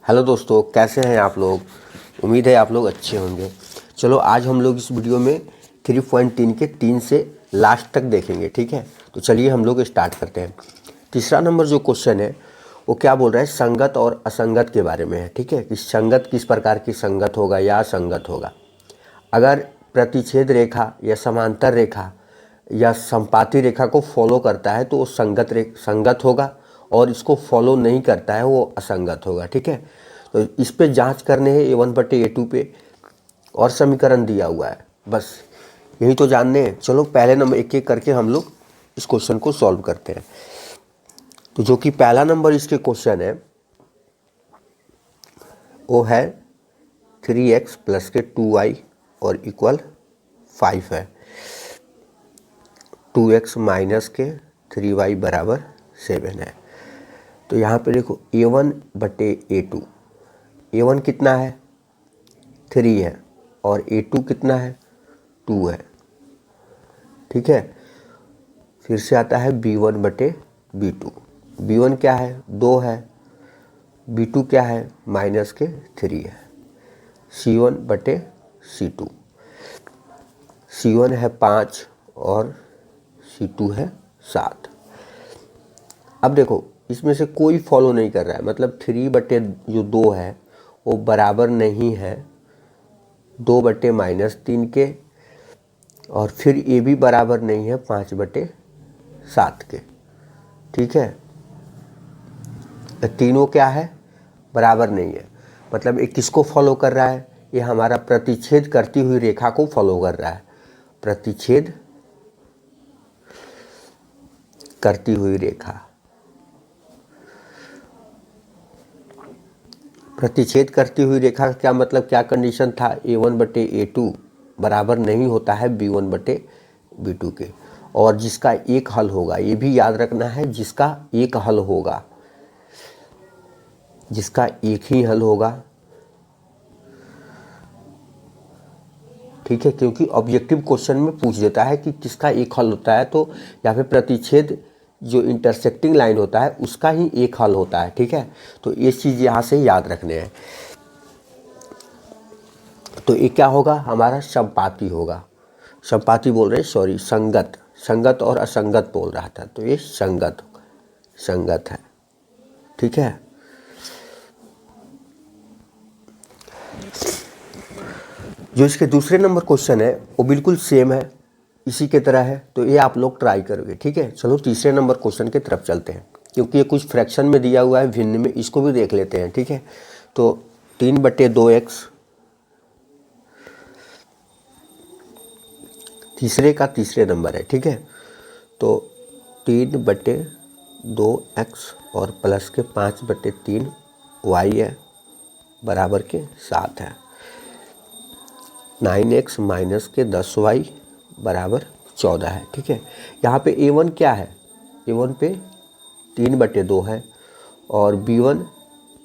Hello दोस्तों, कैसे हैं आप लोग। उम्मीद है आप लोग अच्छे होंगे। चलो आज हम लोग इस वीडियो में 3.3 के 3 से लास्ट तक देखेंगे, ठीक है। तो चलिए हम लोग स्टार्ट करते हैं। तीसरा नंबर जो क्वेश्चन है वो क्या बोल रहा है, संगत और असंगत के बारे में है, ठीक है। कि संगत किस प्रकार की संगत होगा या असंगत होगा। अगर प्रतिच्छेद रेखा या समांतर रेखा या संपाती रेखा को फॉलो करता है तो वो संगत होगा, और इसको फॉलो नहीं करता है वो असंगत होगा, ठीक है। तो इस पे जांच करने हैं A1/A2 पे, और समीकरण दिया हुआ है, बस यही तो जानने हैं। चलो पहले नंबर एक एक करके हम लोग इस क्वेश्चन को सॉल्व करते हैं। तो जो कि पहला नंबर इसके क्वेश्चन है वो है 3x प्लस के 2y और इक्वल 5 है। 2x माइनस के 3y बराबर 7 है। तो यहाँ पे देखो A1/A2, A1 कितना है 3 है, और A2 कितना है 2 है, ठीक है। फिर से आता है B1/B2, B1 क्या है 2 है, B2 क्या है माइनस के 3 है। C1/C2, C1 है 5 और C2 है 7। अब देखो इसमें से कोई फॉलो नहीं कर रहा है, मतलब 3/2 है वो बराबर नहीं है 2/-3 के, और फिर ये भी बराबर नहीं है 5/7 के, ठीक है। तीनों क्या है बराबर नहीं है, मतलब ये किसको फॉलो कर रहा है, ये हमारा प्रतिच्छेद करती हुई रेखा को फॉलो कर रहा है। प्रतिच्छेद करती हुई रेखा, प्रतिच्छेद करती हुई रेखा का क्या मतलब, क्या कंडीशन था, A1/A2 बराबर नहीं होता है B1/B2 के। और जिसका एक हल होगा, ये भी याद रखना है, जिसका एक हल होगा, जिसका एक ही हल होगा, ठीक है। क्योंकि ऑब्जेक्टिव क्वेश्चन में पूछ देता है कि किसका एक हल होता है, तो या फिर प्रतिच्छेद जो इंटरसेक्टिंग लाइन होता है उसका ही एक हल होता है, ठीक है। तो ये चीज़ यहाँ से याद रखने हैं। तो ये क्या होगा हमारा संपाती होगा, संपाती बोल रहे, सॉरी संगत, संगत और असंगत बोल रहा था, तो ये संगत है, ठीक है। जो इसके दूसरे नंबर क्वेश्चन है वो बिल्कुल सेम है, इसी के तरह है, तो ये आप लोग ट्राई करोगे, ठीक है। चलो तीसरे नंबर क्वेश्चन की तरफ चलते हैं, क्योंकि ये कुछ फ्रैक्शन में दिया हुआ है भिन्न में, इसको भी देख लेते हैं, ठीक है। तो 3/2x, तीसरे का तीसरे नंबर है, ठीक है। तो 3/2x और प्लस के 5/3y है बराबर के 7 है। 9x माइनस के 10y बराबर 14 है, ठीक है। यहाँ पे A1 क्या है, A1 पे 3/2 है, और B1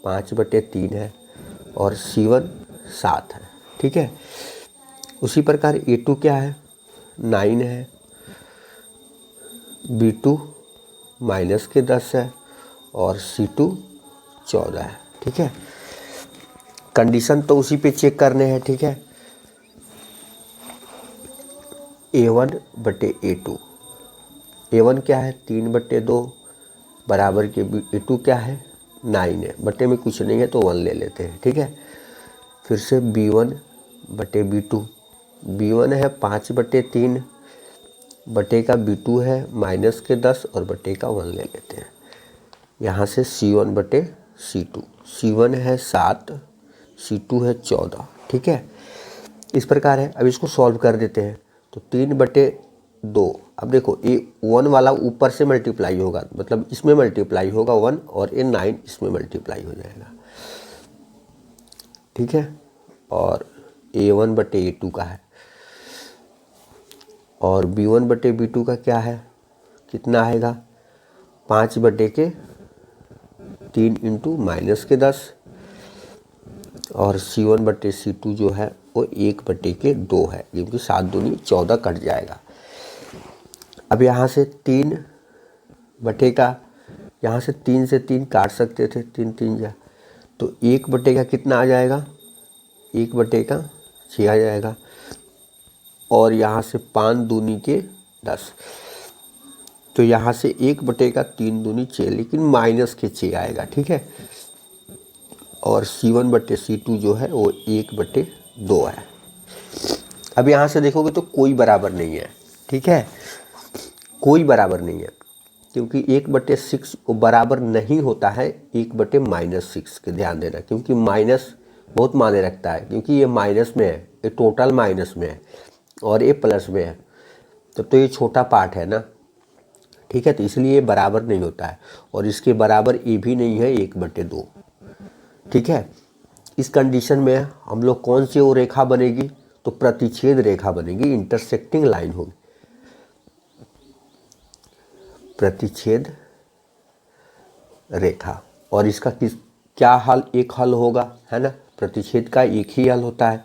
5/3 है, और C1 7 है, ठीक है। उसी प्रकार A2 क्या है 9 है, B2 माइनस के 10 है, और C2 14 है, ठीक है। कंडीशन तो उसी पे चेक करने हैं, ठीक है। A1/A2, A1 क्या है 3/2 बराबर के A2 क्या है 9 है, बटे में कुछ नहीं है तो 1 ले लेते हैं, ठीक है। फिर से B1/B2, B1 है 5/3, बटे का B2 है माइनस के 10 और बटे का 1 ले लेते हैं। यहाँ से C1/C2, C1 है 7, C2 है 14, ठीक है। इस प्रकार है। अब इसको सॉल्व कर देते हैं। तो 3/2, अब देखो ये 1 वाला ऊपर से मल्टीप्लाई होगा, मतलब इसमें मल्टीप्लाई होगा 1, और ये 9 इसमें मल्टीप्लाई हो जाएगा, ठीक है। और A1/A2 का है, और B1/B2 का क्या है, कितना आएगा 5/3 इंटू माइनस के 10, और C1/C2 जो है वो 1/2 है, क्योंकि 7 दूनी 14 कट जाएगा। अब यहाँ से 3 बटे का, यहाँ से 3 से 3 काट सकते थे, 3 3 जा, तो 1 बटे का कितना आ जाएगा, 1/6 आ जाएगा। और यहाँ से 5 दूनी के 10, तो यहाँ से 1/3 दूनी 6, लेकिन माइनस के 6 आएगा, ठीक है। और C1/C2 जो है वो 1/2 है। अब यहाँ से देखोगे तो कोई बराबर नहीं है, ठीक है, कोई बराबर नहीं है, क्योंकि 1/6 वो बराबर नहीं होता है 1/-6 के, ध्यान देना, क्योंकि माइनस बहुत मायने रखता है, क्योंकि ये माइनस में है, ये टोटल माइनस में है और ये प्लस में है, तब तो ये छोटा पार्ट है ना, ठीक है। तो इसलिए ये बराबर नहीं होता है, और इसके बराबर ये भी नहीं है 1/2, ठीक है। इस कंडीशन में हम लोग कौन सी वो रेखा बनेगी, तो प्रतिच्छेद रेखा बनेगी, इंटरसेक्टिंग लाइन होगी, प्रतिच्छेद रेखा। और इसका क्या हल, एक हल होगा, है ना, प्रतिच्छेद का एक ही हल होता है,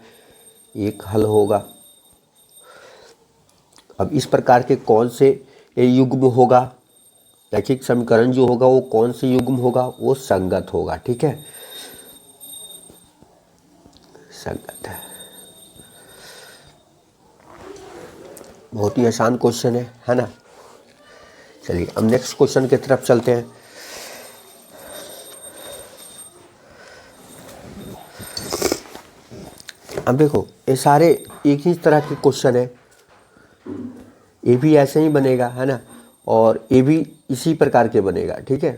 एक हल होगा। अब इस प्रकार के कौन से युग्म होगा, रैखिक समीकरण जो होगा वो कौन से युग्म होगा, वो संगत होगा, ठीक है, संगत है। बहुत ही आसान क्वेश्चन है ना। चलिए अब नेक्स्ट क्वेश्चन की तरफ चलते हैं। अब देखो ये सारे एक ही तरह के क्वेश्चन है, ये भी ऐसे ही बनेगा, है ना, और ये भी इसी प्रकार के बनेगा, ठीक है।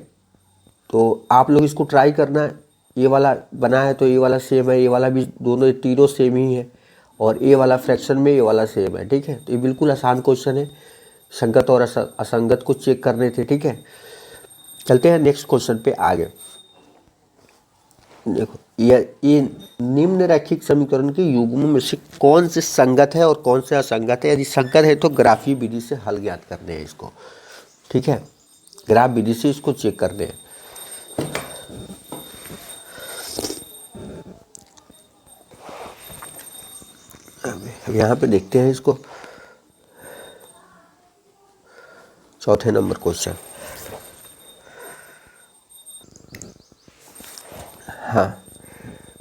तो आप लोग इसको ट्राई करना, ये वाला बना है तो ये वाला सेम है, ये वाला भी, दोनों तीनों सेम ही है, और ये वाला फ्रैक्शन में ये वाला सेम है, ठीक है। तो ये बिल्कुल आसान क्वेश्चन है, संगत और असंगत को चेक करने थे, ठीक है। चलते हैं नेक्स्ट क्वेश्चन पे आगे। देखो ये निम्न रैखिक समीकरण के युग्मों में से कौन से संगत है और कौन से असंगत है। यदि संगत है तो ग्राफी विधि से हल ज्ञात करने हैं इसको, ठीक है, ग्राफ विधि से इसको चेक करने हैं। अब यहाँ पे देखते हैं इसको, चौथे नंबर क्वेश्चन। हाँ,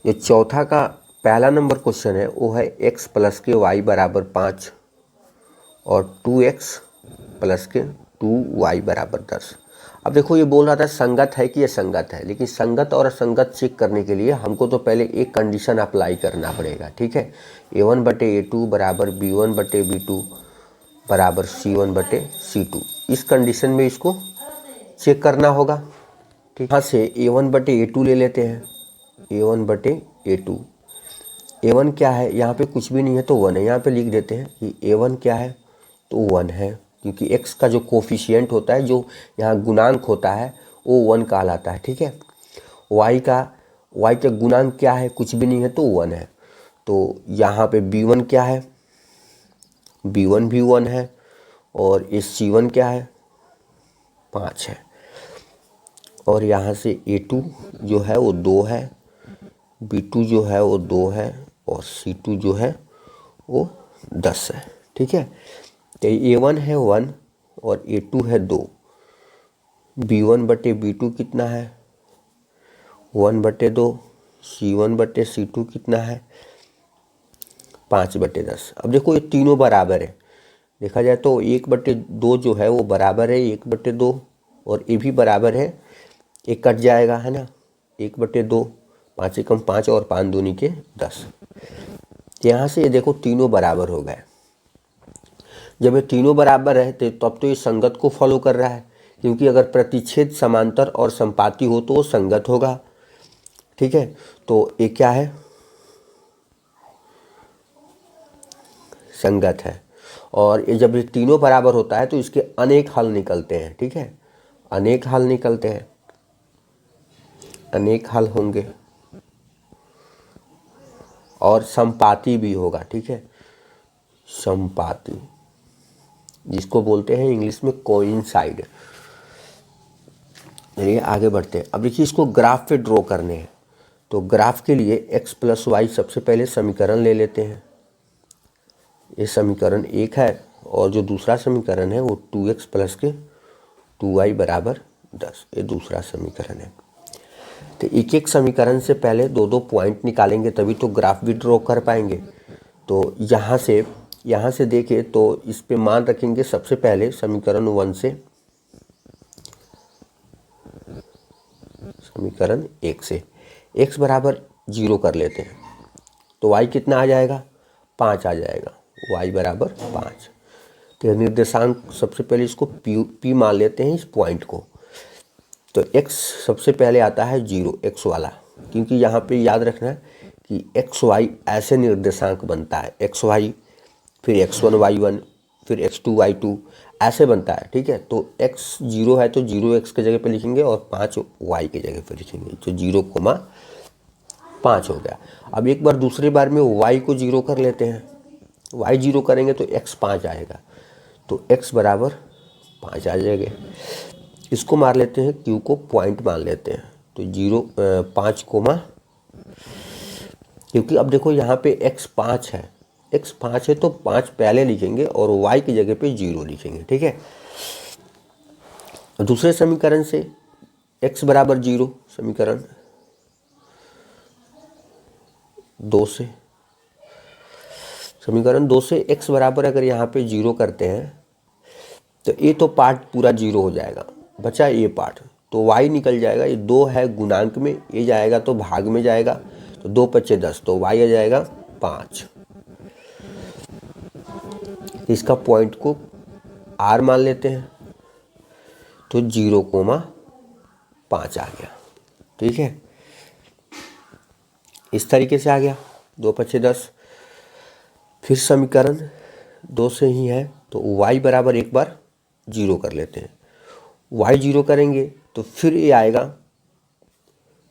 ये चौथा का पहला नंबर क्वेश्चन है वो है x प्लस के y बराबर 5 और 2x प्लस के 2y बराबर 10। अब देखो ये बोल रहा था संगत है कि असंगत है, लेकिन संगत और असंगत चेक करने के लिए हमको तो पहले एक कंडीशन अप्लाई करना पड़ेगा, ठीक है। a1/a2 बराबर b1/b2 बराबर c1/c2, इस कंडीशन में इसको चेक करना होगा, ठीक। यहाँ से a1/a2 ले लेते हैं, a1/a2, a1 क्या है, यहाँ पे कुछ भी नहीं है तो 1 है, यहाँ पे लिख देते हैं कि a1 क्या है, तो 1 है, क्योंकि x का जो कोफिशिएंट होता है, जो यहाँ गुणांक होता है, वो 1 कहलाता है, ठीक है। y का गुणांक क्या है, कुछ भी नहीं है तो 1 है। तो यहाँ पे b1 क्या है, b1 भी 1 है, और ये c1 क्या है, 5 है, और यहाँ से a2 जो है वो 2 है, b2 जो है वो 2 है, और c2 जो है वो 10 है, ठीक है। तो a1 है 1 और a2 है 2, b1/b2 कितना है, 1/2, c1/c2 कितना है, 5/10। अब देखो ये तीनों बराबर है, देखा जाए तो 1/2 जो है वो बराबर है 1/2, और ये भी बराबर है, एक कट जाएगा, है ना, 1/2, 5 एकम 5 और 5 दूनी के 10। यहाँ से ये देखो तीनों बराबर हो गए। जब ये तीनों बराबर है तो तब तो ये संगत को फॉलो कर रहा है, क्योंकि अगर प्रतिच्छेद समांतर और संपाती हो तो वो संगत होगा, ठीक है। तो ये क्या है, संगत है। और ये जब ये तीनों बराबर होता है तो इसके अनेक हल निकलते हैं, ठीक है, अनेक हल निकलते हैं, अनेक हल होंगे, और संपाती भी होगा, ठीक है, संपाती, जिसको बोलते हैं इंग्लिश में कोइंसाइड। चलिए आगे बढ़ते हैं। अब देखिए इसको ग्राफ पे ड्रॉ करने हैं, तो ग्राफ के लिए x प्लस वाई सबसे पहले समीकरण ले लेते हैं। ये समीकरण 1 है, और जो दूसरा समीकरण है वो 2x प्लस के 2y बराबर 10, ये दूसरा समीकरण है। तो एक एक समीकरण से पहले दो दो पॉइंट निकालेंगे, तभी तो ग्राफ भी ड्रॉ कर पाएंगे। तो यहाँ से देखें तो इस पे मान रखेंगे सबसे पहले समीकरण 1 से समीकरण 1 से x बराबर 0 कर लेते हैं, तो y कितना आ जाएगा, 5 आ जाएगा, y बराबर 5। तो निर्देशांक सबसे पहले इसको p मान लेते हैं इस पॉइंट को। तो x सबसे पहले आता है 0, x वाला, क्योंकि यहाँ पे याद रखना है कि एक्स वाई ऐसे निर्देशांक बनता है, एक्स वाई फिर x1 y1 फिर x2 y2 ऐसे बनता है, ठीक है। तो x 0 है तो 0 x के जगह पे लिखेंगे और 5 y के जगह पे लिखेंगे, तो 0,5 हो गया। अब एक बार दूसरी बार में y को 0 कर लेते हैं, y 0 करेंगे तो x 5 आएगा, तो x बराबर 5 आ जाएगा। इसको मार लेते हैं, q को पॉइंट मान लेते हैं, तो 5 कोमा, क्योंकि अब देखो यहाँ पे x 5 है, x 5 है तो 5 पहले लिखेंगे और y की जगह पे 0 लिखेंगे, ठीक है। दूसरे समीकरण से x बराबर 0, समीकरण 2 से, समीकरण 2 से x बराबर अगर यहाँ पे 0 करते हैं तो ये तो पार्ट पूरा 0 हो जाएगा, बचा ये पार्ट, तो y निकल जाएगा। ये 2 है गुणांक में, ये जाएगा तो भाग में जाएगा, तो 2 पच्चे 10, तो y आ जाएगा 5। इसका पॉइंट को r मान लेते हैं, तो 0,5 आ गया, ठीक है। इस तरीके से आ गया, 2 पच्चे 10। फिर समीकरण 2 से ही है तो y बराबर एक बार 0 कर लेते हैं, y 0 करेंगे तो फिर ये आएगा,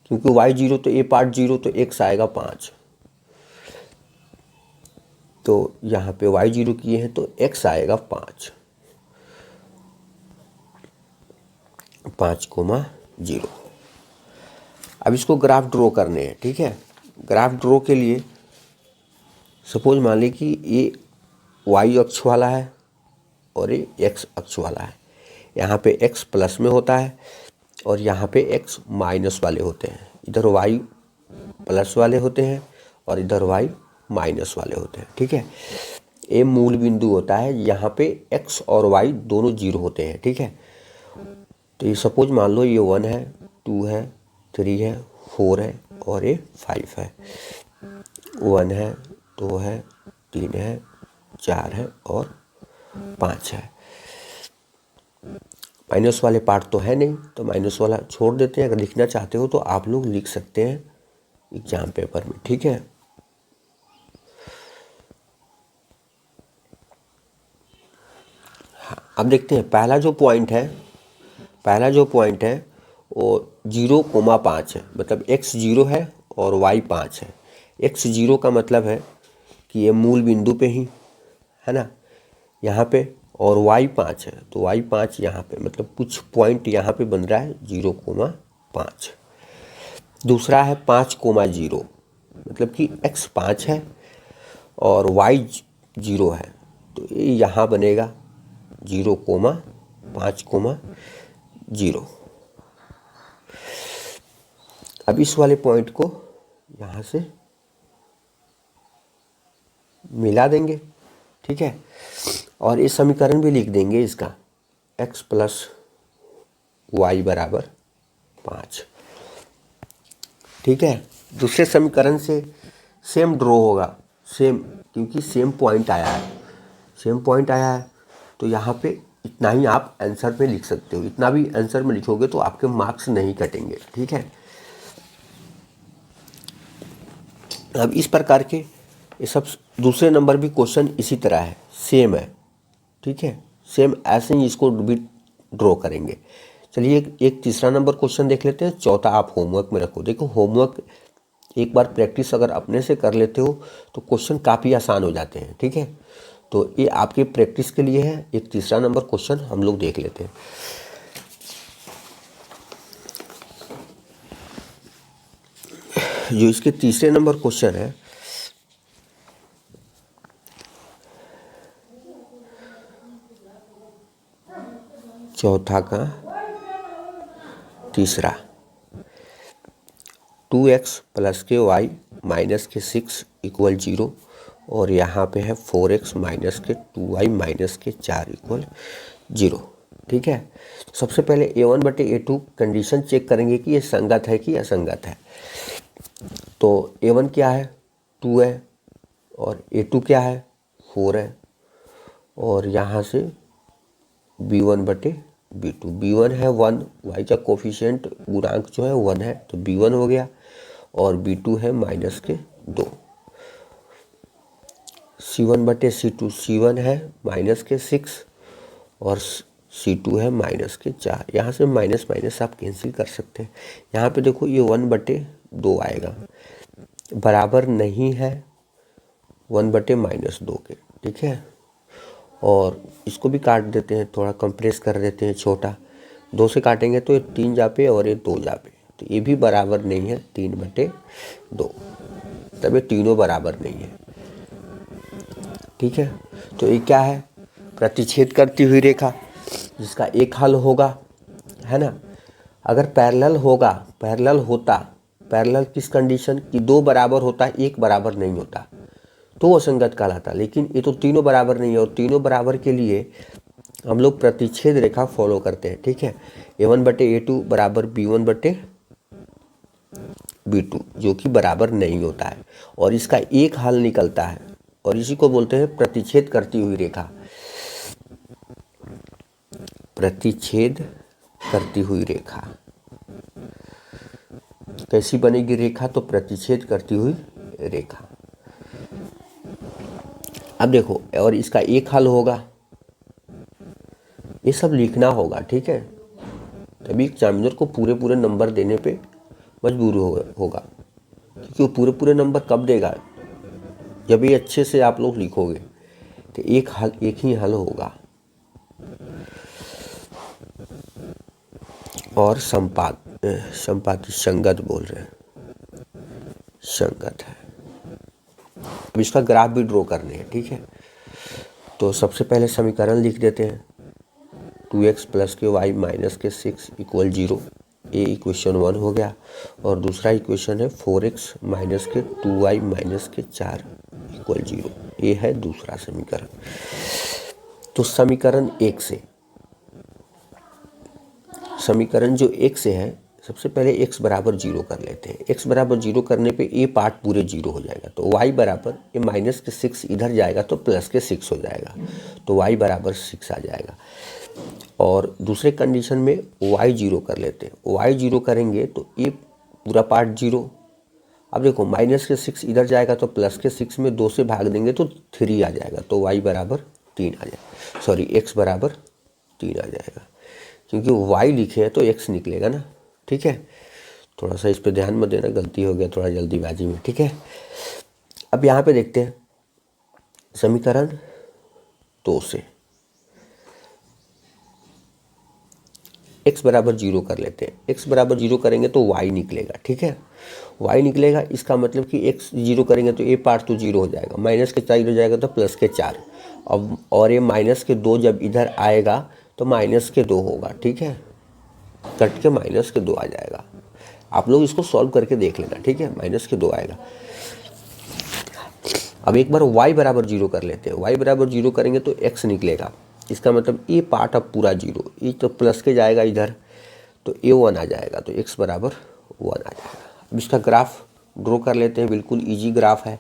क्योंकि y 0 तो ये पार्ट 0, तो x आएगा 5, तो यहाँ पे y 0 किए हैं तो x आएगा 5,0। अब इसको ग्राफ ड्रॉ करने हैं, ठीक है। ग्राफ ड्रॉ के लिए सपोज मान ली कि ये y अक्ष वाला है और ये x अक्ष वाला है। यहाँ पे x प्लस में होता है और यहाँ पे x माइनस वाले होते हैं, इधर y प्लस वाले होते हैं और इधर y माइनस वाले होते हैं, ठीक है। ये मूल बिंदु होता है, यहाँ पे x और y दोनों 0 होते हैं, ठीक है। तो ये सपोज मान लो ये 1 है, 2 है, 3 है, 4 है और ये 5 है, 1 है, 2 है, 3 है, 4 है और 5 है। माइनस वाले पार्ट तो है नहीं, तो माइनस वाला छोड़ देते हैं। अगर लिखना चाहते हो तो आप लोग लिख सकते हैं एग्जाम पेपर में, ठीक है। अब देखते हैं पहला जो पॉइंट है वो 0,5 है, मतलब x 0 है और y 5 है। x 0 का मतलब है कि ये मूल बिंदु पे ही है ना, यहाँ पे, और y 5 है तो y 5 यहाँ पे, मतलब कुछ पॉइंट यहाँ पे बन रहा है 0,5। दूसरा है 5,0, मतलब कि x 5 है और y 0 है, तो ये यहाँ बनेगा 0,5,0। अब इस वाले पॉइंट को यहाँ से मिला देंगे, ठीक है। और इस समीकरण भी लिख देंगे इसका, x प्लस वाई बराबर 5, ठीक है। दूसरे समीकरण से सेम ड्रॉ होगा, सेम, क्योंकि सेम पॉइंट आया है, तो यहाँ पे इतना ही आप आंसर में लिख सकते हो। इतना भी आंसर में लिखोगे तो आपके मार्क्स नहीं कटेंगे, ठीक है। अब इस प्रकार के ये सब दूसरे नंबर भी क्वेश्चन इसी तरह है, सेम है, ठीक है। सेम ऐसे ही इसको भी ड्रॉ करेंगे। चलिए एक तीसरा नंबर क्वेश्चन देख लेते हैं, चौथा आप होमवर्क में रखो। देखो होमवर्क एक बार प्रैक्टिस अगर अपने से कर लेते हो तो क्वेश्चन काफ़ी आसान हो जाते हैं, ठीक है। तो ये आपके प्रैक्टिस के लिए है। एक तीसरा नंबर क्वेश्चन हम लोग देख लेते हैं। जो इसके तीसरे नंबर क्वेश्चन है, चौथा का तीसरा, 2x प्लस के y माइनस के 6 इक्वल 0 और यहाँ पे है 4x माइनस के 2y माइनस के 4 इक्वल 0। ठीक है, तो सबसे पहले a1 बटे a2 कंडीशन चेक करेंगे कि ये संगत है कि असंगत है। तो a1 क्या है 2 है और a2 क्या है 4 है और यहाँ से b1 बटे b2, b1 है 1, y का कोफिशिएंट गुणांक जो है 1 है तो b1 हो गया और b2 है माइनस के 2। c1 बटे c2, c1 है माइनस के 6 और c2 है माइनस के 4। यहाँ से माइनस माइनस आप कैंसिल कर सकते हैं। यहाँ पे देखो ये 1 बटे 2 आएगा, बराबर नहीं है 1 बटे माइनस 2 के। ठीक है, और इसको भी काट देते हैं, थोड़ा कंप्रेस कर देते हैं छोटा, 2 से काटेंगे तो ये 3 जापे और ये 2 जापे, तो ये भी बराबर नहीं है 3 बटे 2, तब ये तीनों बराबर नहीं है। ठीक है, तो ये क्या है प्रतिच्छेद करती हुई रेखा, जिसका एक हल होगा, है ना। अगर पैरेलल होगा, पैरेलल होता, पैरेलल किस कंडीशन कि 2 बराबर होता है 1 बराबर नहीं होता तो वो असंगत कहलाता, लेकिन ये तो तीनों बराबर नहीं है और तीनों बराबर के लिए हम लोग प्रतिच्छेद रेखा फॉलो करते हैं। ठीक है, a1 बटे a2 बराबर b1 बटे b2 जो कि बराबर नहीं होता है और इसका एक हल निकलता है और इसी को बोलते हैं प्रतिच्छेद करती हुई रेखा। प्रतिच्छेद करती हुई रेखा कैसी बनेगी रेखा, तो प्रतिच्छेद करती हुई रेखा। अब देखो, और इसका एक हल होगा, ये सब लिखना होगा। ठीक है, तभी एग्जामिनर को पूरे पूरे नंबर देने पे मजबूर होगा, क्योंकि वो पूरे पूरे नंबर कब देगा, जब ये अच्छे से आप लोग लिखोगे। तो एक ही हल होगा और संपाति संगत बोल रहे हैं, संगत है। अब इसका ग्राफ भी ड्रॉ करने हैं। ठीक है, तो सबसे पहले समीकरण लिख देते हैं 2x प्लस के y माइनस के 6 इक्वल 0, ये इक्वेशन 1 हो गया और दूसरा इक्वेशन है 4x माइनस के 2y माइनस के 4 इक्वल 0, ये है दूसरा समीकरण। तो समीकरण 1 से, समीकरण जो 1 से है, सबसे पहले x बराबर 0 कर लेते हैं। x बराबर 0 करने पे ये पार्ट पूरे 0 हो जाएगा, तो y बराबर ये माइनस के 6 इधर जाएगा तो प्लस के 6 हो जाएगा, तो y बराबर 6 आ जाएगा। और दूसरे कंडीशन में y 0 कर लेते हैं, y 0 करेंगे तो ये पूरा पार्ट 0। अब देखो माइनस के 6 इधर जाएगा तो प्लस के 6 में 2 से भाग देंगे तो 3 आ जाएगा, तो y बराबर 3 आ जाएगा, सॉरी x बराबर 3 आ जाएगा, क्योंकि y लिखे हैं तो x निकलेगा ना। ठीक है, थोड़ा सा इस पे ध्यान मत देना, गलती हो गया थोड़ा जल्दीबाजी में। ठीक है, अब यहाँ पे देखते हैं समीकरण 2 से x बराबर 0 कर लेते हैं। x बराबर 0 करेंगे तो y निकलेगा। ठीक है, y निकलेगा, इसका मतलब कि x 0 करेंगे तो ये पार्ट तो 0 हो जाएगा, माइनस के 4 हो जाएगा तो प्लस के 4, अब और ये माइनस के 2 जब इधर आएगा तो माइनस के 2 होगा। ठीक है, कट के माइनस के 2 आ जाएगा। आप लोग इसको सॉल्व करके देख लेना। ठीक है, माइनस के 2 आएगा। अब एक बार y बराबर 0 कर लेते हैं, y बराबर 0 करेंगे तो x निकलेगा, इसका मतलब ये पार्ट अब पूरा 0, ये तो प्लस के जाएगा इधर तो ये 1 आ जाएगा, तो x बराबर 1 आ जाएगा। अब इसका ग्राफ ड्रॉ कर लेते हैं, बिल्कुल इजी ग्राफ है।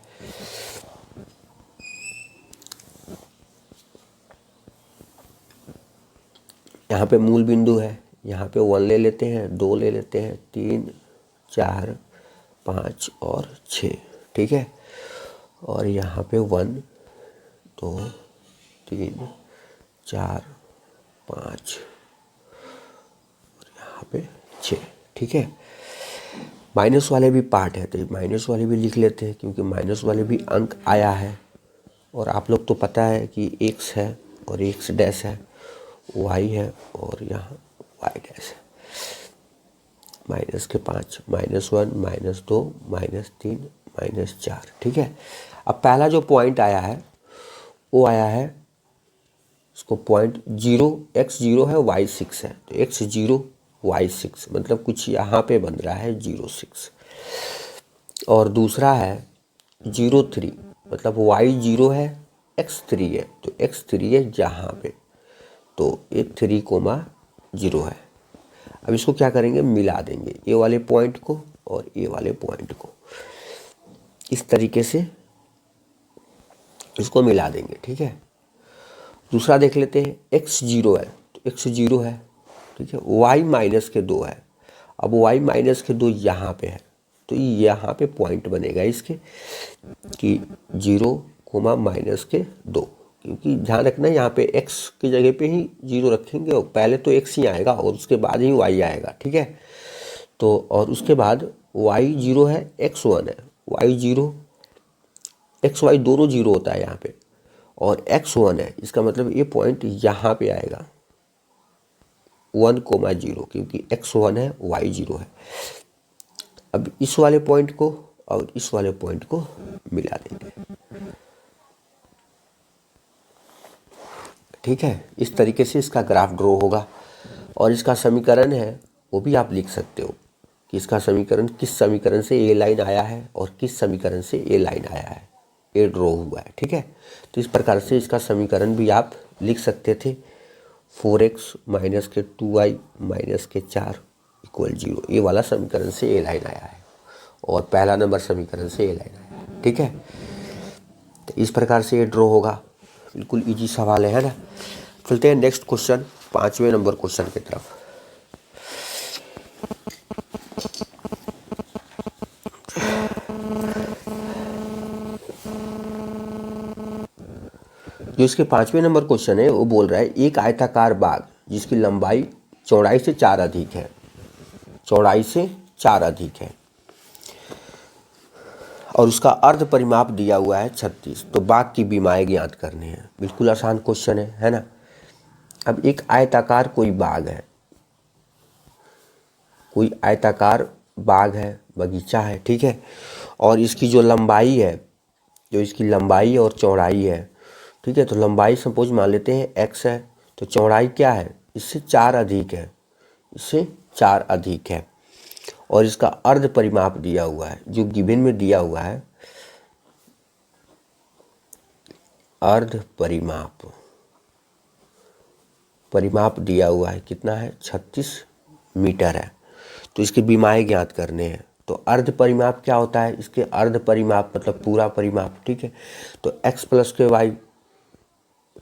यहाँ पे मूल बिंदु है, यहाँ पे 1 ले लेते हैं, 2 ले लेते हैं, 3 4 5 और 6। ठीक है, और यहाँ पे 1 2 3 4 5 और यहाँ पे 6। ठीक है, माइनस वाले भी पार्ट है तो माइनस वाले भी लिख लेते हैं, क्योंकि माइनस वाले भी अंक आया है और आप लोग तो पता है कि x है और x डैश है, y है और यहाँ y डैश है। माइनस के 5, -1, -2, -3, -4। ठीक है, अब पहला जो पॉइंट आया है वो आया है, इसको पॉइंट 0, x 0 है, y 6 है, तो x 0 y 6, मतलब कुछ यहाँ पे बन रहा है 0 6। और दूसरा है 0 3, मतलब y 0 है, x 3 है, तो x 3 है यहाँ पे, तो ये 3,0 है। अब इसको क्या करेंगे, मिला देंगे ये वाले पॉइंट को और ये वाले पॉइंट को, इस तरीके से इसको मिला देंगे, ठीक है। दूसरा देख लेते हैं, x 0 है तो x 0 है, ठीक है। y -2 है, अब y -2 यहाँ पे है, तो यहाँ पे पॉइंट बनेगा इसके कि 0, -2, क्योंकि ध्यान रखना यहाँ पे x की जगह पे ही 0 रखेंगे और पहले तो x ही आएगा और उसके बाद ही y आएगा, ठीक है। तो और उसके बाद y 0 है, x 1 है, y 0 x y दोनों 0 होता है यहाँ पे, और x 1 है, इसका मतलब ये पॉइंट यहाँ पे आएगा 1,0, क्योंकि x 1 है, y 0 है। अब इस वाले पॉइंट को और इस वाले पॉइंट को मिला देंगे, ठीक है। इस तरीके से इसका ग्राफ ड्रॉ होगा और इसका समीकरण है वो भी आप लिख सकते हो कि इसका समीकरण किस समीकरण से ये लाइन आया है और किस समीकरण से ये लाइन आया है, ये ड्रॉ हुआ है, ठीक है। तो इस प्रकार से इसका समीकरण भी आप लिख सकते थे, 4x - 2y - 4 = 0, ये वाला समीकरण से ये लाइन आया है और पहला नंबर समीकरण से ये लाइन आया है, ठीक है। तो इस प्रकार से ये ड्रॉ होगा, बिल्कुल इजी सवाल है ना। चलते हैं नेक्स्ट क्वेश्चन, 5वें नंबर क्वेश्चन की तरफ। जो इसके 5वें नंबर क्वेश्चन है वो बोल रहा है, एक आयताकार बाग जिसकी लंबाई चौड़ाई से 4 अधिक है, चौड़ाई से 4 अधिक है और उसका अर्ध परिमाप दिया हुआ है 36, तो बाग की बीमाएं ज्ञात करने हैं। बिल्कुल आसान क्वेश्चन है ना। अब एक आयताकार कोई बाग है, कोई आयताकार बाग है, बगीचा है, ठीक है। और इसकी जो लंबाई है, जो इसकी लंबाई और चौड़ाई है, ठीक है। तो लंबाई सपोज मान लेते हैं x है, तो चौड़ाई क्या है, इससे 4 अधिक है, इससे 4 अधिक है। और इसका अर्ध परिमाप दिया हुआ है, जो गिवन में दिया हुआ है, अर्ध परिमाप दिया हुआ है, कितना है, 36 मीटर है। तो इसकी बीमाएं ज्ञात करने हैं। तो अर्ध परिमाप क्या होता है, इसके अर्ध परिमाप मतलब पूरा परिमाप, ठीक है। तो x + y,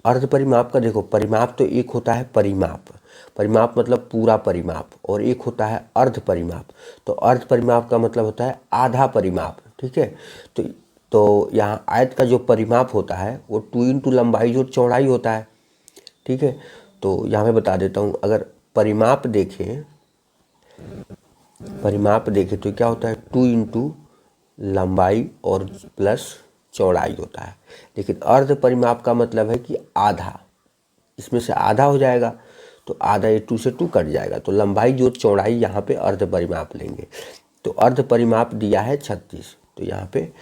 अर्ध परिमाप का देखो, परिमाप तो एक होता है परिमाप मतलब पूरा परिमाप, और एक होता है अर्ध परिमाप। तो अर्ध परिमाप का मतलब होता है आधा परिमाप, ठीक है। तो यहाँ आयत का जो परिमाप होता है वो 2 × लंबाई जो चौड़ाई होता है, ठीक है। तो यहाँ मैं बता देता हूँ, अगर परिमाप देखें तो क्या होता है, 2 × लंबाई और प्लस चौड़ाई होता है। लेकिन अर्ध परिमाप का मतलब है कि आधा, इसमें से आधा हो जाएगा, तो आधा, ये 2 से 2 कट जाएगा, तो लंबाई जो चौड़ाई यहाँ पे अर्ध परिमाप लेंगे। तो अर्ध परिमाप दिया है 36, तो यहाँ पे,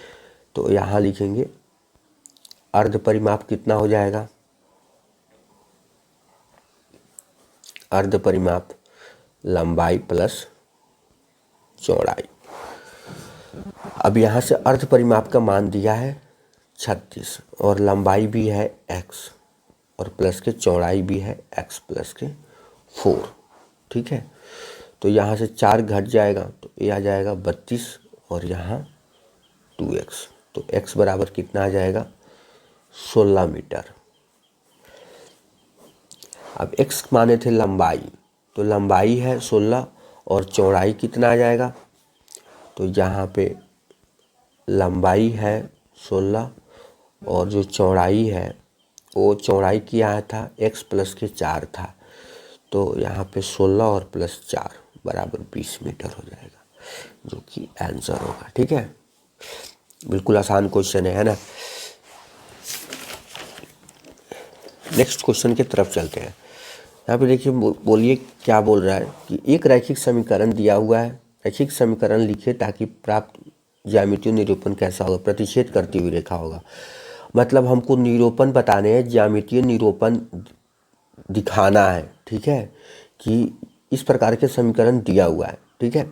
तो यहाँ लिखेंगे अर्ध परिमाप कितना हो जाएगा, अर्ध परिमाप लंबाई प्लस चौड़ाई। अब यहाँ से अर्ध परिमाप का मान दिया है 36 और लंबाई भी है x और प्लस के चौड़ाई भी है x + 4, ठीक है। तो यहाँ से 4 घट जाएगा, तो ये आ जाएगा 32 और यहाँ 2x, तो x बराबर कितना आ जाएगा, 16 मीटर। अब x माने थे लंबाई, तो लंबाई है 16 और चौड़ाई कितना आ जाएगा, तो यहाँ पे लंबाई है 16 और जो चौड़ाई है वो चौड़ाई क्या था, x + 4 था, तो यहाँ पे 16 और प्लस 4 बराबर 20 मीटर हो जाएगा, जो कि आंसर होगा, ठीक है। बिल्कुल आसान क्वेश्चन है ना। नेक्स्ट क्वेश्चन की तरफ चलते हैं। यहाँ पे देखिए, बोलिए क्या बोल रहा है कि एक रैखिक समीकरण दिया हुआ है, रैखिक समीकरण लिखे ताकि प्राप्त ज्यामितीय निरूपण कैसा होगा, प्रतिच्छेद करती हुई रेखा होगा। मतलब हमको निरूपण बताने हैं, ज्यामितीय निरूपण दिखाना है, ठीक है, कि इस प्रकार के समीकरण दिया हुआ है, ठीक है।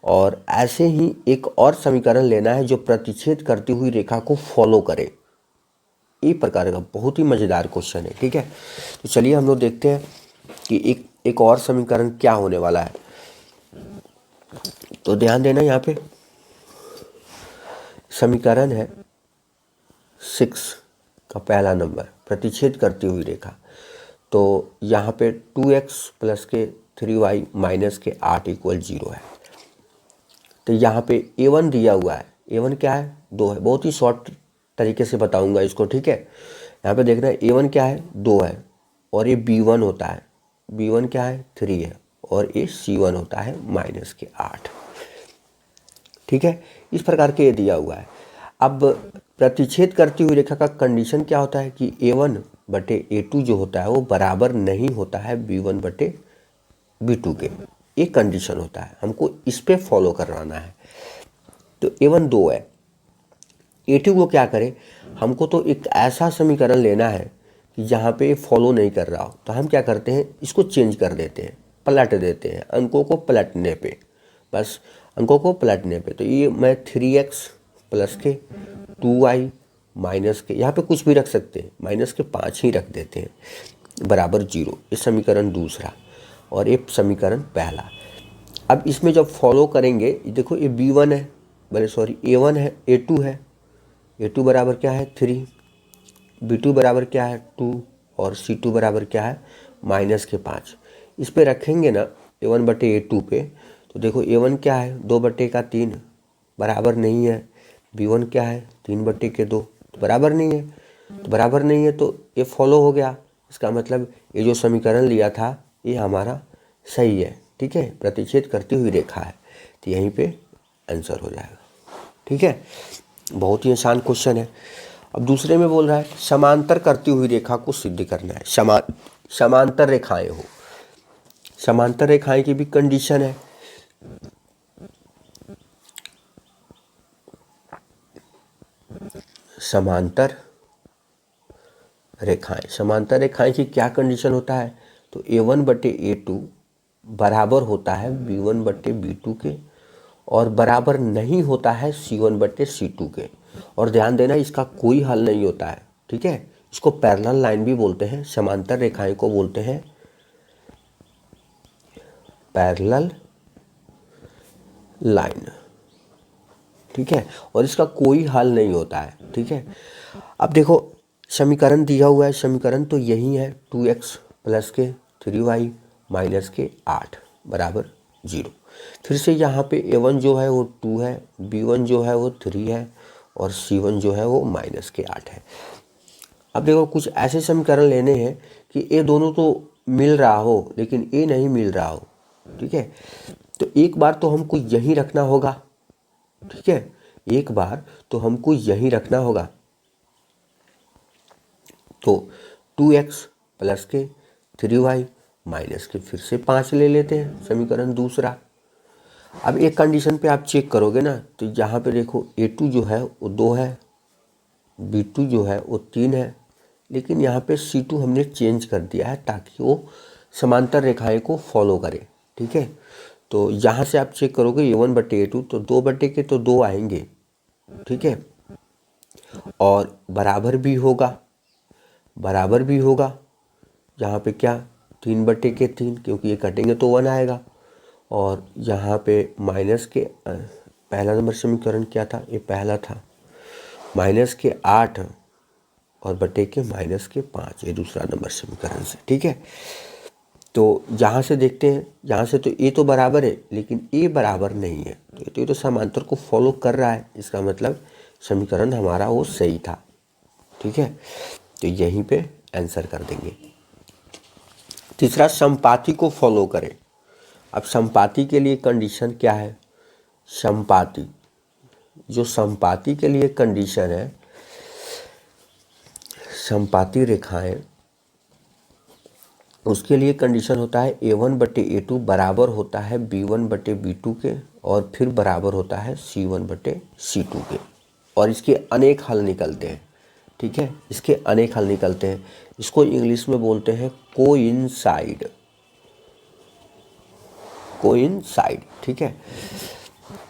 और ऐसे ही एक और समीकरण लेना है जो प्रतिच्छेद करती हुई रेखा को फॉलो करे। ये प्रकार का बहुत ही मज़ेदार क्वेश्चन है, ठीक है। तो चलिए हम लोग देखते हैं कि एक और समीकरण क्या होने वाला है। तो ध्यान देना, यहाँ पे समीकरण है 6 का पहला नंबर, प्रतिच्छेद करती हुई रेखा। तो यहाँ पे 2x प्लस के 3y माइनस के 8 इक्वल 0 है। तो यहाँ पे a1 दिया हुआ है, a1 क्या है, 2 है। बहुत ही शॉर्ट तरीके से बताऊंगा इसको, ठीक है। यहाँ पे देखना है a1 क्या है, 2 है, और ये b1 होता है, b1 क्या है, 3 है, और ये c1 होता है माइनस के 8, ठीक है। इस प्रकार के ये दिया हुआ है। अब प्रतिच्छेद करती हुई रेखा का कंडीशन क्या होता है कि a1 बटे a2 जो होता है वो बराबर नहीं होता है b1 बटे b2 के। एक कंडीशन होता है, हमको इस पे फॉलो करवाना है। तो a1 2 है, a2 को क्या करें, हमको तो एक ऐसा समीकरण लेना है कि जहाँ पे फॉलो नहीं कर रहा हो। तो हम क्या करते हैं, इसको चेंज कर देते हैं, पलट देते हैं, अंकों को पलटने पे, बस अंकों को पलटने पे। तो ये मैं 3x प्लस के 2y माइनस के, यहाँ पे कुछ भी रख सकते हैं, माइनस के 5 ही रख देते हैं, बराबर 0। ये समीकरण दूसरा और ये समीकरण पहला। अब इसमें जब फॉलो करेंगे, देखो ये b1 है, a1 है, a2 है, a2 बराबर क्या है 3, b2 बराबर क्या है 2, और c2 बराबर क्या है माइनस के 5। इस पे रखेंगे ना a1 बटे a2 पे, तो देखो a1 क्या है 2 बटे का 3 बराबर नहीं है, b1 क्या है 3 बटे के 2 तो बराबर नहीं है, तो बराबर नहीं है तो ये फॉलो हो गया। इसका मतलब ये जो समीकरण लिया था ये हमारा सही है, ठीक है, प्रतिच्छेद करती हुई रेखा है। तो यहीं पे आंसर हो जाएगा, ठीक है। बहुत ही आसान क्वेश्चन है। अब दूसरे में बोल रहा है समांतर करती हुई रेखा को सिद्ध करना है। समांतर रेखाएं हो, समांतर रेखाएं की भी कंडीशन है। समांतर रेखाएं की क्या कंडीशन होता है, तो a1 बटे a2 बराबर होता है b1 बटे b2 के, और बराबर नहीं होता है c1 बटे c2 के। और ध्यान देना इसका कोई हल नहीं होता है, ठीक है। इसको पैरेलल लाइन भी बोलते हैं, समांतर रेखाएं को बोलते हैं पैरेलल लाइन, ठीक है। और इसका कोई हल नहीं होता है, ठीक है। अब देखो समीकरण दिया हुआ है, समीकरण तो यही है 2x प्लस के 3y माइनस के 8 बराबर 0। फिर से यहाँ पे a1 जो है वो 2 है, b1 जो है वो 3 है, और c1 जो है वो माइनस के 8 है। अब देखो कुछ ऐसे समीकरण लेने हैं कि ये दोनों तो मिल रहा हो लेकिन ये नहीं मिल रहा हो, ठीक है। तो एक बार तो हमको यही रखना होगा, ठीक है, एक बार तो हमको यही रखना होगा। तो 2x प्लस के 3y माइनस के फिर से 5 ले लेते हैं, समीकरण दूसरा। अब एक कंडीशन पे आप चेक करोगे ना, तो यहाँ पे देखो a2 जो है वो 2 है, b2 जो है वो 3 है, लेकिन यहाँ पे c2 हमने चेंज कर दिया है ताकि वो समांतर रेखाएं को फॉलो करे, ठीक है। तो यहाँ से आप चेक करोगे a1 बटे a2 तो 2 बटे के तो 2 आएंगे, ठीक है, और बराबर भी होगा, बराबर भी होगा यहाँ पे क्या 3 बटे के 3, क्योंकि ये कटेंगे तो 1 आएगा। और यहाँ पे माइनस के पहला नंबर समीकरण क्या था, ये पहला था, माइनस के 8 और बटे के माइनस के 5, ये दूसरा नंबर समीकरण से, ठीक है। तो यहाँ से देखते हैं, यहाँ से तो ए तो बराबर है लेकिन ए बराबर नहीं है, तो ये तो समांतर को फॉलो कर रहा है, इसका मतलब समीकरण हमारा वो सही था, ठीक है। तो यहीं पे आंसर कर देंगे। तीसरा समपाती को फॉलो करें। अब समपाती के लिए कंडीशन क्या है, समपाती, जो समपाती के लिए कंडीशन है, समपाती रेखाएं, उसके लिए कंडीशन होता है a1 बटे a2 बराबर होता है b1 बटे b2 के, और फिर बराबर होता है c1 बटे c2 के। और इसके अनेक हल निकलते हैं, ठीक है, इसके अनेक हल निकलते हैं। इसको इंग्लिश में बोलते हैं कोइंसाइड, कोइंसाइड, ठीक है।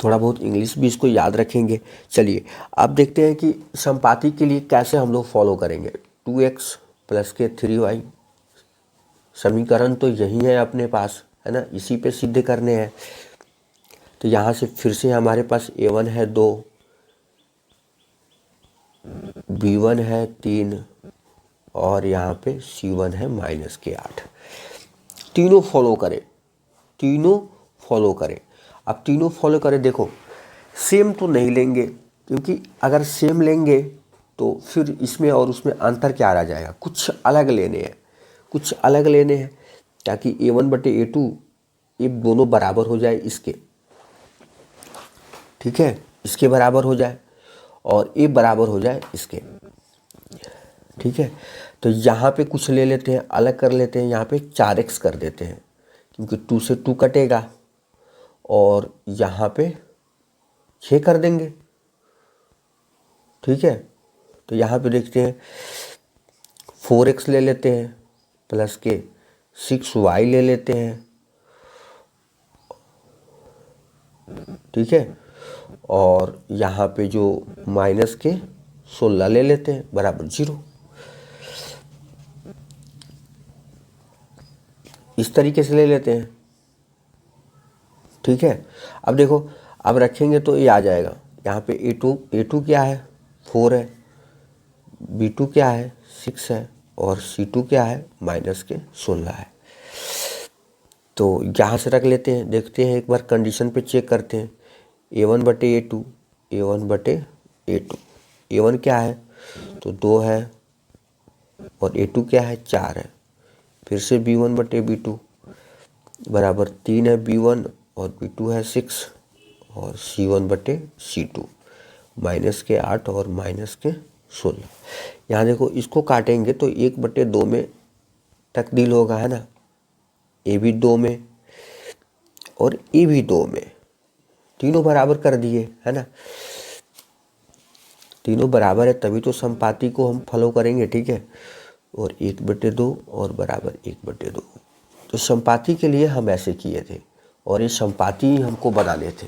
थोड़ा बहुत इंग्लिश भी इसको याद रखेंगे। चलिए अब देखते हैं कि समपाती के लिए कैसे हम लोग फॉलो करेंगे। 2x प्लस के 3y, समीकरण तो यही है अपने पास, है ना, इसी पे सिद्ध करने हैं। तो यहाँ से फिर से हमारे पास a1 है 2, b1 है 3 और यहाँ पे c1 है -8। तीनों फॉलो करें, तीनों फॉलो करें। अब तीनों फॉलो करें, देखो सेम तो नहीं लेंगे, क्योंकि अगर सेम लेंगे तो फिर इसमें और उसमें अंतर क्या रह जाएगा, कुछ अलग लेने हैं, कुछ अलग लेने हैं, ताकि a1/a2 ये दोनों बराबर हो जाए इसके, ठीक है, इसके बराबर हो जाए और ये बराबर हो जाए इसके, ठीक है। तो यहाँ पे कुछ ले लेते हैं, अलग कर लेते हैं, यहाँ पे 4x कर देते हैं, क्योंकि 2 से 2 कटेगा, और यहाँ पे 6 कर देंगे, ठीक है। तो यहाँ पे देखते हैं 4x ले लेते हैं प्लस के 6y ले लेते हैं, ठीक है, और यहाँ पे जो माइनस के 16 ले लेते हैं बराबर 0। इस तरीके से ले लेते हैं, ठीक है। अब देखो, अब रखेंगे तो ये आ जाएगा, यहाँ पे a2 क्या है 4 है, b2 क्या है 6 है, और c2 क्या है -16 है। तो यहाँ से रख लेते हैं, देखते हैं एक बार कंडीशन पे चेक करते हैं, a1/a2, a1/a2, a1 क्या है तो 2 है, और a2 क्या है 4 है, फिर से b1/b2 बराबर 3 है b1, और b2 है 6, और c1/c2 -8 और -16। यहाँ देखो इसको काटेंगे तो 1/2 में तब्दील होगा, है ना, ए भी 2 में और ए भी 2 में, तीनों बराबर कर दिए, है ना, तीनों बराबर है तभी तो समपाती को हम फॉलो करेंगे, ठीक है। और 1/2 और बराबर 1/2, तो समपाती के लिए हम ऐसे किए थे और ये समपाती हमको बनाने थे।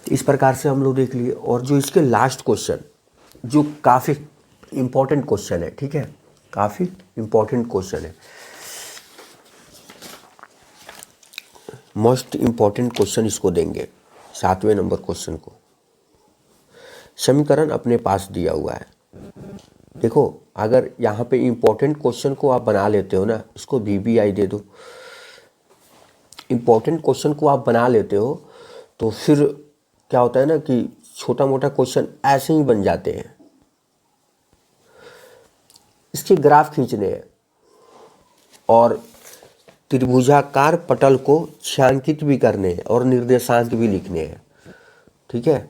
इस प्रकार से हम लोग देख लिए। और जो इसके लास्ट क्वेश्चन, जो काफ़ी इम्पोर्टेंट क्वेश्चन है, ठीक है, काफ़ी इम्पोर्टेंट क्वेश्चन है, मोस्ट इम्पॉर्टेंट क्वेश्चन इसको देंगे, 7वें नंबर क्वेश्चन को। समीकरण अपने पास दिया हुआ है, देखो अगर यहाँ पे इम्पोर्टेंट क्वेश्चन को आप बना लेते हो ना, इसको BBI दे दो, इम्पोर्टेंट क्वेश्चन को आप बना लेते हो तो फिर क्या होता है ना कि छोटा मोटा क्वेश्चन ऐसे ही बन जाते हैं। इसके ग्राफ खींचने हैं और त्रिभुजाकार पटल को छायांकित भी करने हैं और निर्देशांक भी लिखने हैं, ठीक है।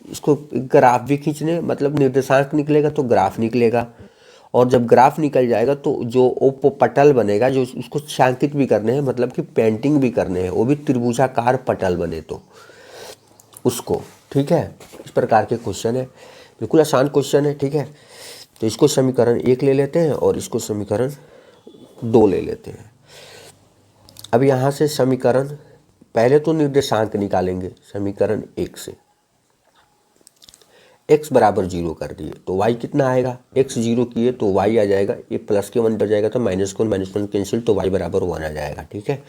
इसको ग्राफ भी खींचने, मतलब निर्देशांक निकलेगा तो ग्राफ निकलेगा, और जब ग्राफ निकल जाएगा तो जो पटल बनेगा जो उसको छायांकित भी करने हैं, मतलब कि पेंटिंग भी करने हैं, वो भी त्रिभुजाकार पटल बने तो उसको, ठीक है। इस प्रकार के क्वेश्चन है, बिल्कुल आसान क्वेश्चन है, ठीक है। तो इसको समीकरण 1 ले लेते हैं और इसको समीकरण 2 ले लेते हैं। अब यहाँ से समीकरण, पहले तो निर्देशांक निकालेंगे समीकरण 1 से, x बराबर 0 कर दिए तो y कितना आएगा, x 0 किए तो y आ जाएगा, ये प्लस के 1 बच जाएगा तो -1 कैंसिल, तो y बराबर 1 आ जाएगा, ठीक है।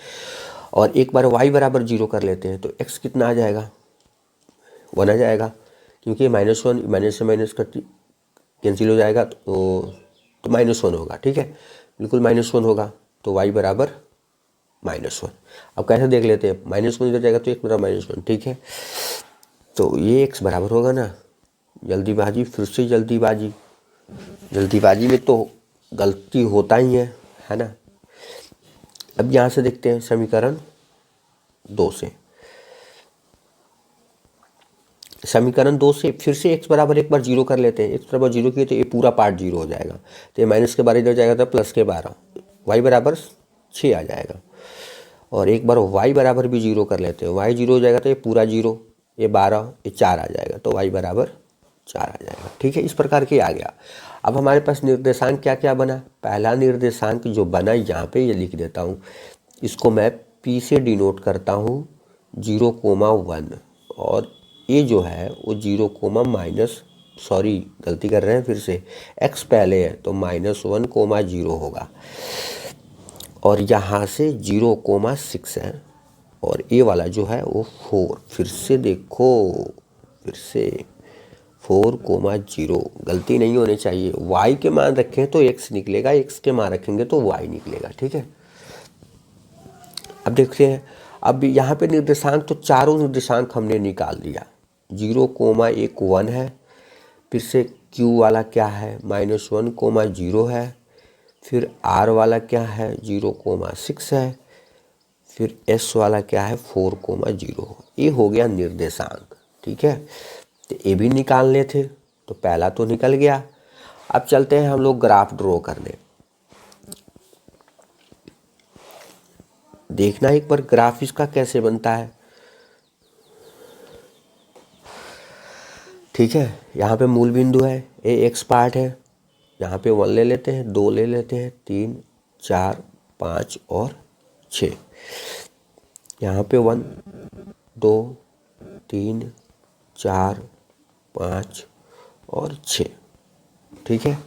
और एक बार y बराबर 0 कर लेते हैं तो x कितना आ जाएगा, 1 आ जाएगा, क्योंकि -1 माइनस से माइनस कट कैंसिल हो जाएगा तो -1 होगा, ठीक है, बिल्कुल -1 होगा, तो y बराबर -1। अब कैसे देख लेते हैं, -1 इधर जाएगा तो 1 बराबर -1, ठीक है। तो ये x बराबर होगा ना, जल्दीबाजी, फिर से जल्दीबाजी, जल्दीबाजी में तो गलती होता ही है ना। अब यहाँ से देखते हैं समीकरण 2 से, समीकरण 2 से फिर से x बराबर एक बार 0 कर लेते हैं, x बराबर 0 किए तो ये पूरा पार्ट 0 हो जाएगा, तो ये माइनस के 12 इधर जाएगा तो प्लस के 12, y बराबर 6 आ जाएगा। और एक बार y बराबर भी 0 कर लेते हैं, y 0 हो जाएगा तो ये पूरा 0, ये 12, ये 4 आ जाएगा, तो y बराबर 4 आ जाएगा, ठीक है। इस प्रकार के आ गया। अब हमारे पास निर्देशांक क्या क्या बना, पहला निर्देशांक जो बना यहाँ पे ये लिख देता हूँ, इसको मैं P से डिनोट करता हूँ, 0,1 और ये जो है वो 0, सॉरी गलती कर रहे हैं फिर से, x पहले है तो -1,0 होगा और यहाँ से 0,6 है और ये वाला जो है वो 4, फिर से देखो, फिर से 4,0, गलती नहीं होनी चाहिए। y के मान रखें तो x निकलेगा, x के मान रखेंगे तो y निकलेगा, ठीक है। अब देखते हैं, अब यहाँ पे निर्देशांक तो चारों निर्देशांक हमने निकाल दिया। 0,1 है, फिर से q वाला क्या है -1,0 है, फिर r वाला क्या है 0,6 है, फिर s वाला क्या है 4,0। ये हो गया निर्देशांक, ठीक है। तो ये भी निकालने थे तो पहला तो निकल गया। अब चलते हैं हम लोग ग्राफ ड्रॉ करने। देखना एक बार ग्राफ इसका कैसे बनता है, ठीक है। यहाँ पे मूल बिंदु है, ये एक्स पार्ट है, यहाँ पे 1 ले लेते हैं, 2 ले लेते हैं, 3, 4, 5 और 6। यहाँ पे 1, 2, 3, 4, 5 और 6, ठीक है।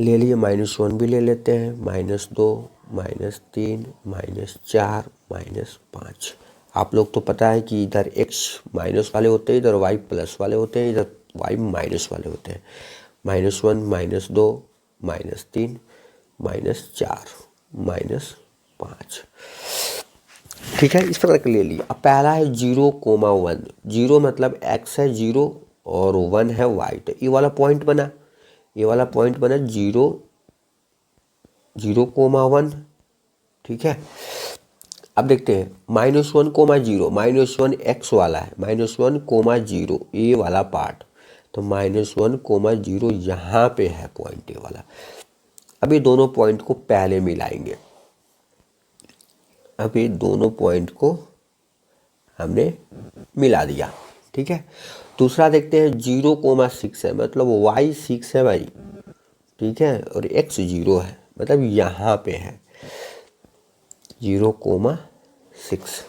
ले लिए -1 भी ले लेते हैं, -2, -3, -4, -5। आप लोग तो पता है कि इधर x माइनस वाले होते हैं, इधर y प्लस वाले होते हैं, इधर y माइनस वाले होते हैं। -1, -2, -3, -4, -5, ठीक है। इस प्रकार के ले लिया। अब पहला है 0,1, 0 मतलब x है 0 और 1 है y, तो ये वाला पॉइंट बना, ये वाला पॉइंट बना 0,1, ठीक है। अब देखते हैं -1,0, -1 x वाला है, -1,0 ये वाला पार्ट, तो -1,0 यहाँ पे है पॉइंट ये वाला। अब ये दोनों पॉइंट को पहले मिलाएंगे, अब ये दोनों पॉइंट को हमने मिला दिया, ठीक है। दूसरा देखते हैं 0,6 है, मतलब y 6 है भाई, ठीक है, और x 0 है, मतलब यहाँ पे है 0,6।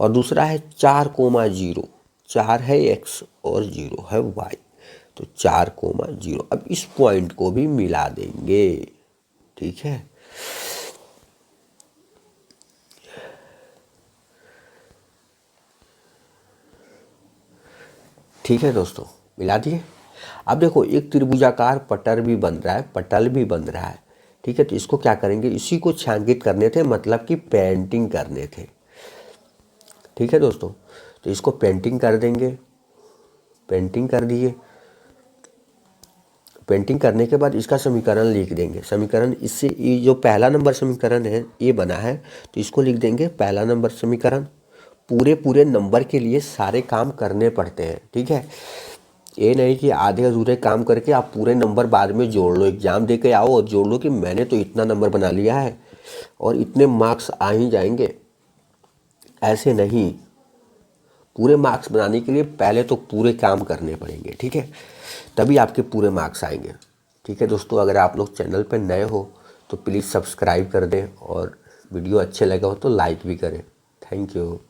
और दूसरा है 4,0, 4 है x और 0 है y, तो 4,0। अब इस पॉइंट को भी मिला देंगे, ठीक है। ठीक है दोस्तों, मिला दिए। अब देखो एक त्रिभुजाकार पटल भी बन रहा है, ठीक है। तो इसको क्या करेंगे, इसी को छायांकित करने थे, मतलब कि पेंटिंग करने थे, ठीक है दोस्तों। तो इसको पेंटिंग कर देंगे, पेंटिंग कर दिए। पेंटिंग करने के बाद इसका समीकरण लिख देंगे। समीकरण इससे, ये जो पहला नंबर समीकरण है ये बना है, तो इसको लिख देंगे पहला नंबर समीकरण। पूरे नंबर के लिए सारे काम करने पड़ते हैं, ठीक है। ये नहीं कि आधे अधूरे काम करके आप पूरे नंबर बाद में जोड़ लो, एग्जाम दे के आओ और जोड़ लो कि मैंने तो इतना नंबर बना लिया है और इतने मार्क्स आ ही जाएंगे। ऐसे नहीं, पूरे मार्क्स बनाने के लिए पहले तो पूरे काम करने पड़ेंगे, ठीक है, तभी आपके पूरे मार्क्स आएंगे, ठीक है दोस्तों। अगर आप लोग चैनल पर नए हो तो प्लीज़ सब्सक्राइब कर दें और वीडियो अच्छे लगे हो तो लाइक भी करें। Thank you.